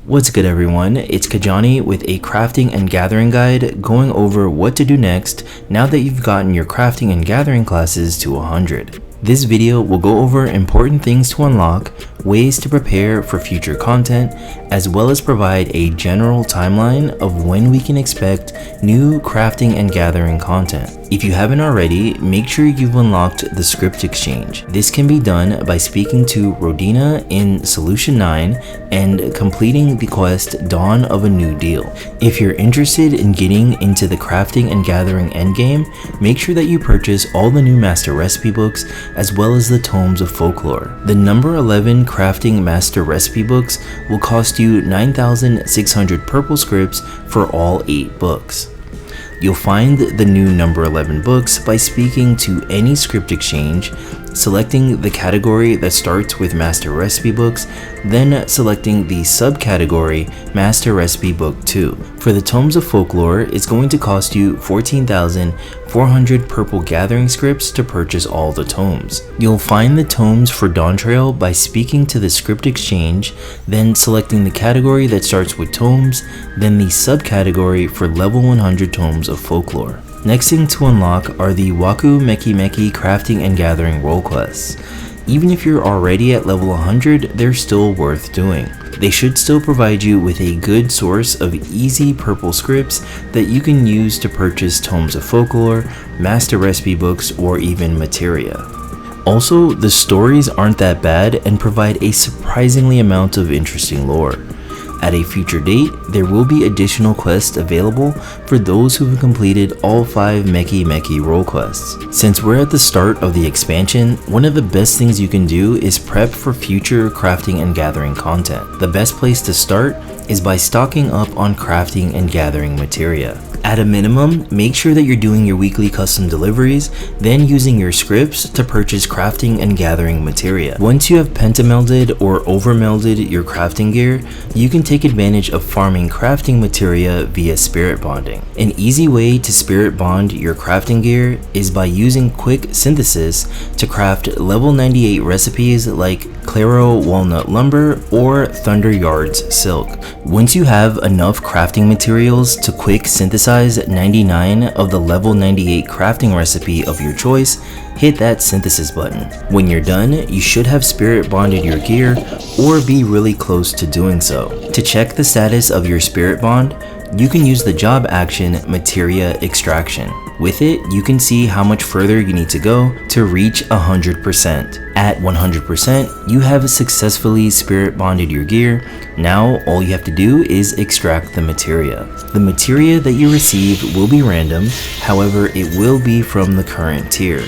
What's good everyone, it's Kajani with a crafting and gathering guide going over what to do next now that you've gotten your crafting and gathering classes to 100. This video will go over important things to unlock, ways to prepare for future content, as well as provide a general timeline of when we can expect new crafting and gathering content. If you haven't already, make sure you've unlocked the script exchange. This can be done by speaking to Mor Dhona in Solution 9 and completing the quest Dawn of a New Deal. If you're interested in getting into the crafting and gathering endgame, make sure that you purchase all the new master recipe books as well as the tomes of folklore. The number 11 crafting master recipe books will cost you 9,600 purple scripts for all 8 books. You'll find the new number 11 books by speaking to any script exchange, selecting the category that starts with Master Recipe Books, then selecting the subcategory Master Recipe Book 2. For the Tomes of Folklore, it's going to cost you 14,400 purple gathering scripts to purchase all the tomes. You'll find the tomes for Dawntrail by speaking to the script exchange, then selecting the category that starts with tomes, then the subcategory for level 100 tomes of folklore. Next thing to unlock are the Waku Meki Meki crafting and gathering role quests. Even if you're already at level 100, they're still worth doing. They should still provide you with a good source of easy purple scripts that you can use to purchase tomes of folklore, master recipe books, or even materia. Also, the stories aren't that bad and provide a surprisingly amount of interesting lore. At a future date, there will be additional quests available for those who have completed all 5 Meki Meki role quests. Since we're at the start of the expansion, one of the best things you can do is prep for future crafting and gathering content. The best place to start is by stocking up on crafting and gathering materia. At a minimum, make sure that you're doing your weekly custom deliveries, then using your scripts to purchase crafting and gathering materia. Once you have pentamelded or overmelded your crafting gear, you can take advantage of farming crafting materia via spirit bonding. An easy way to spirit bond your crafting gear is by using quick synthesis to craft level 98 recipes like Claro Walnut Lumber or Thunder Yards Silk. Once you have enough crafting materials to quick synthesize 99 of the level 98 crafting recipe of your choice, hit that synthesis button. When you're done, you should have spirit bonded your gear or be really close to doing so. To check the status of your spirit bond, you can use the job action Materia Extraction. With it, you can see how much further you need to go to reach 100%. At 100%, you have successfully spirit bonded your gear. Now, all you have to do is extract the materia. The materia that you receive will be random, however, it will be from the current tier,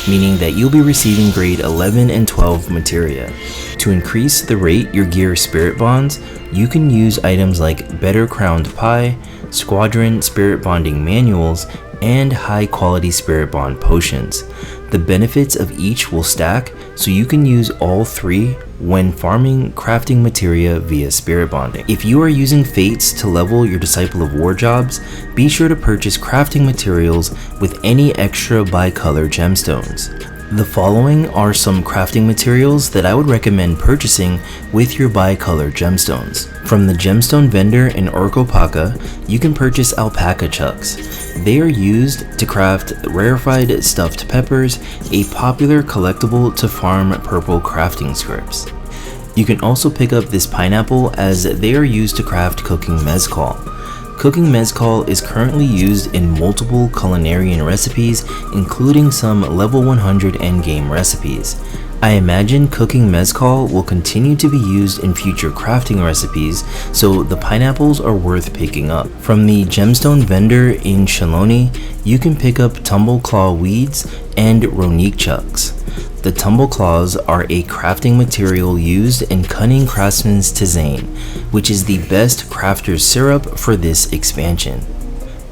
meaning that you'll be receiving grade 11 and 12 materia. To increase the rate your gear spirit bonds, you can use items like Better Crowned Pie, Squadron Spirit Bonding Manuals, and high quality spirit bond potions. The benefits of each will stack, so you can use all 3 when farming crafting materia via spirit bonding. If you are using fates to level your Disciple of War jobs, be sure to purchase crafting materials with any extra bicolor gemstones. The following are some crafting materials that I would recommend purchasing with your bicolor gemstones. From the gemstone vendor in Orkopaka, you can purchase alpaca chucks. They are used to craft rarefied stuffed peppers, a popular collectible to farm purple crafting scripts. You can also pick up this pineapple as they are used to craft cooking mezcal. Cooking mezcal is currently used in multiple culinarian recipes, including some level 100 endgame recipes. I imagine cooking mezcal will continue to be used in future crafting recipes, so the pineapples are worth picking up. From the gemstone vendor in Shaloni, you can pick up Tumbleclaw weeds and Rroneek chucks. The Tumbleclaws are a crafting material used in Cunning Craftsman's Tisane, which is the best crafter's syrup for this expansion.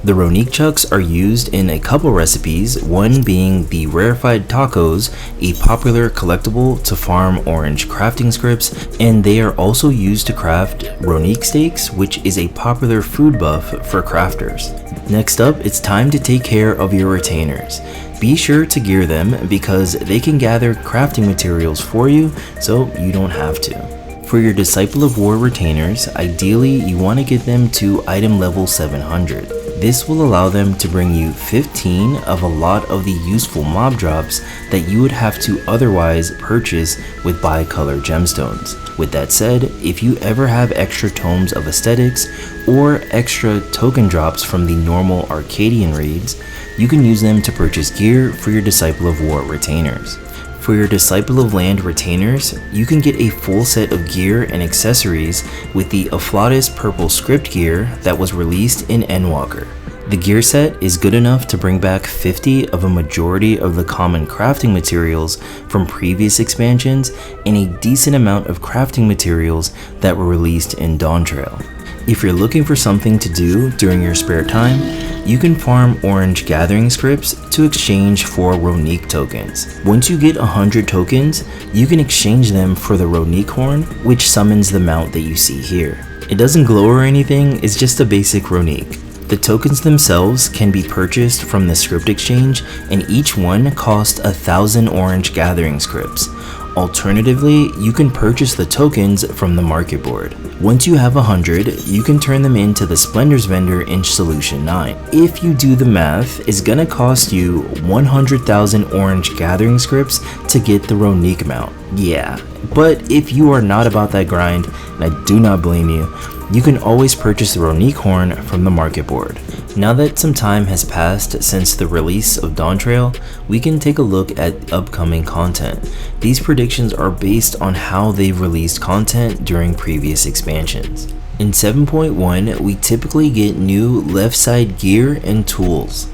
The Rroneek chucks are used in a couple recipes, one being the rarefied tacos, a popular collectible to farm orange crafting scripts, and they are also used to craft Rroneek steaks, which is a popular food buff for crafters. Next up, it's time to take care of your retainers. Be sure to gear them because they can gather crafting materials for you, so you don't have to. For your Disciple of War retainers, ideally you want to get them to item level 700. This will allow them to bring you 15 of a lot of the useful mob drops that you would have to otherwise purchase with Bicolor gemstones. With that said, if you ever have extra tomes of aesthetics or extra token drops from the normal Arcadian raids, you can use them to purchase gear for your Disciple of War retainers. For your Disciple of Land retainers, you can get a full set of gear and accessories with the Afflatus purple script gear that was released in Endwalker. The gear set is good enough to bring back 50 of a majority of the common crafting materials from previous expansions and a decent amount of crafting materials that were released in Dawntrail. If you're looking for something to do during your spare time, you can farm orange gathering scripts to exchange for Rroneek tokens. Once you get 100 tokens, you can exchange them for the Rroneek horn, which summons the mount that you see here. It doesn't glow or anything, it's just a basic Rroneek. The tokens themselves can be purchased from the script exchange, and each one costs 1,000 orange gathering scripts. Alternatively, you can purchase the tokens from the market board. Once you have 100, you can turn them into the Splendors vendor in Solution 9. If you do the math, it's gonna cost you 100,000 orange gathering scripts to get the Rroneek mount. Yeah, but if you are not about that grind, and I do not blame you, you can always purchase the Rroneek horn from the market board. Now that some time has passed since the release of Dawntrail, we can take a look at upcoming content. These predictions are based on how they've released content during previous expansions. In 7.1, we typically get new left side gear and tools.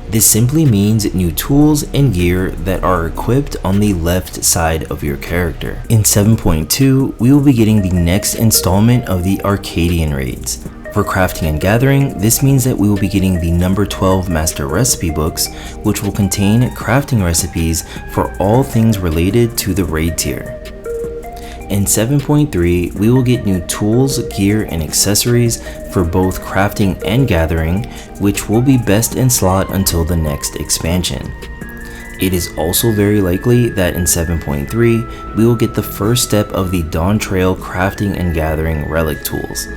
This simply means new tools and gear that are equipped on the left side of your character. In 7.2, we will be getting the next installment of the Arcadian raids. For crafting and gathering, this means that we will be getting the number 12 master recipe books, which will contain crafting recipes for all things related to the raid tier. In 7.3, we will get new tools, gear, and accessories for both crafting and gathering, which will be best in slot until the next expansion. It is also very likely that in 7.3, we will get the first step of the Dawntrail crafting and gathering relic tools.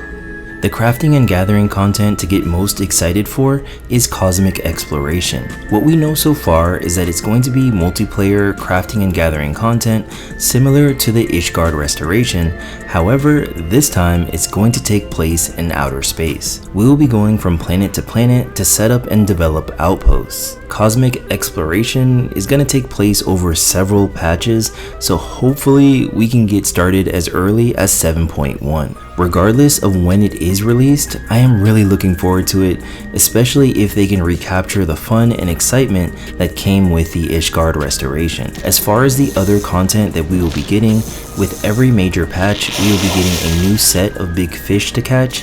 The crafting and gathering content to get most excited for is Cosmic Exploration. What we know so far is that it's going to be multiplayer crafting and gathering content similar to the Ishgard Restoration. However, this time it's going to take place in outer space. We will be going from planet to planet to set up and develop outposts. Cosmic Exploration is going to take place over several patches, so hopefully we can get started as early as 7.1. Regardless of when it is released, I am really looking forward to it, especially if they can recapture the fun and excitement that came with the Ishgard Restoration. As far as the other content that we will be getting, with every major patch, we will be getting a new set of big fish to catch.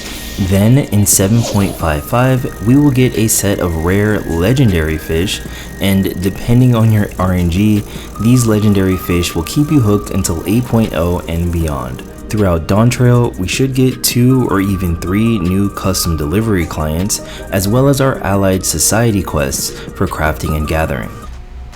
Then in 7.55, we will get a set of rare legendary fish, and depending on your RNG, these legendary fish will keep you hooked until 8.0 and beyond. Throughout Dawntrail, we should get 2 or even 3 new custom delivery clients, as well as our allied society quests for crafting and gathering.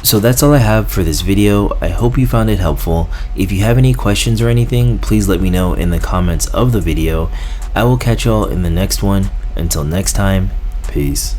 So that's all I have for this video. I hope you found it helpful. If you have any questions or anything, please let me know in the comments of the video. I will catch y'all in the next one. Until next time, peace.